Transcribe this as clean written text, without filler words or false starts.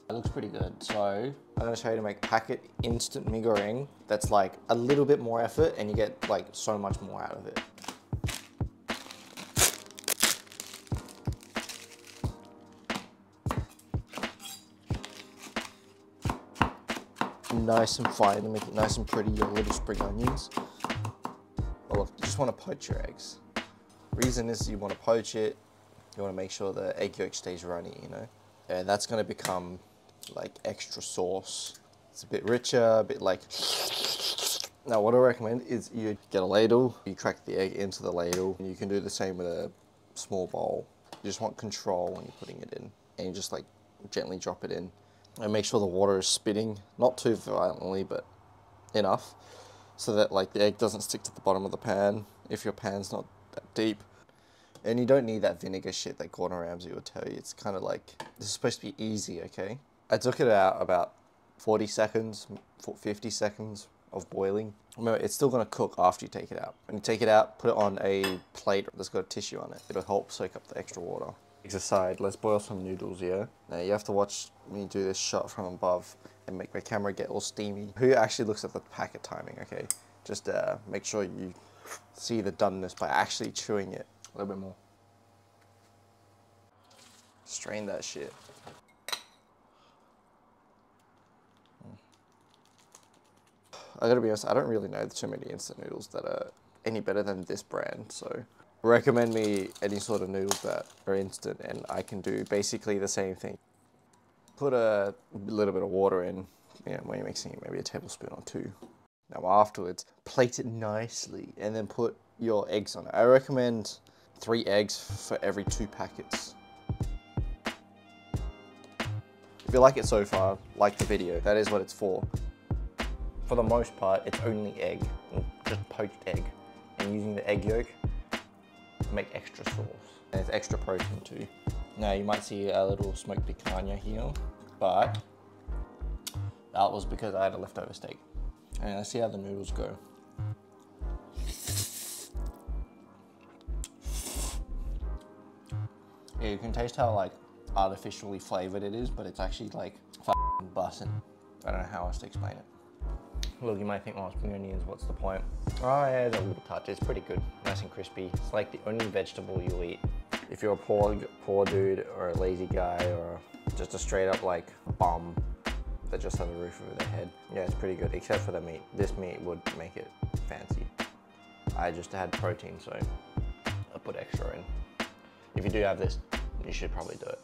It looks pretty good. So I'm gonna show you to make packet instant mee goreng that's like a little bit more effort and you get like so much more out of it. Nice and fine to make it nice and pretty, your little spring onions. Well, you just want to poach your eggs. Reason is you want to poach it, you want to make sure the egg yolk stays runny, you know? And that's going to become like extra sauce. It's a bit richer, a bit like... Now what I recommend is you get a ladle, you crack the egg into the ladle, and you can do the same with a small bowl. You just want control when you're putting it in, and you just like gently drop it in. And make sure the water is spitting, not too violently, but enough, so that like the egg doesn't stick to the bottom of the pan if your pan's not that deep. And you don't need that vinegar shit that Gordon Ramsay would tell you. It's kind of like, this is supposed to be easy, okay? I took it out about 40 seconds, 50 seconds of boiling. Remember, it's still gonna cook after you take it out. When you take it out, put it on a plate that's got a tissue on it. It'll help soak up the extra water. Aside, let's boil some noodles, yeah? Now you have to watch me do this shot from above and make my camera get all steamy. Who actually looks at the packet timing, okay? Just make sure you see the doneness by actually chewing it a little bit more. Strain that shit. I gotta be honest, I don't really know too many instant noodles that are any better than this brand, so recommend me any sort of noodles that are instant and I can do basically the same thing. Put a little bit of water in, you know, when you're mixing it, maybe a tablespoon or two. Now afterwards, plate it nicely and then put your eggs on it. I recommend 3 eggs for every 2 packets. If you like it so far, like the video, that is what it's for. For the most part, it's only egg, just poached egg. And using the egg yolk, make extra sauce. And it's extra protein too. Now you might see a little smoked picanha here, but that was because I had a leftover steak. And let's see how the noodles go. Yeah, you can taste how like artificially flavored it is, but it's actually like f***ing bussin'. I don't know how else to explain it. Look, you might think, oh, spring onions, what's the point? Oh yeah, there's a little touch. It's pretty good, nice and crispy. It's like the only vegetable you'll eat. If you're a poor dude or a lazy guy or just a straight up like bum that just has a roof over their head, yeah, it's pretty good, except for the meat. This meat would make it fancy. I just had protein, so I put extra in. If you do have this, you should probably do it.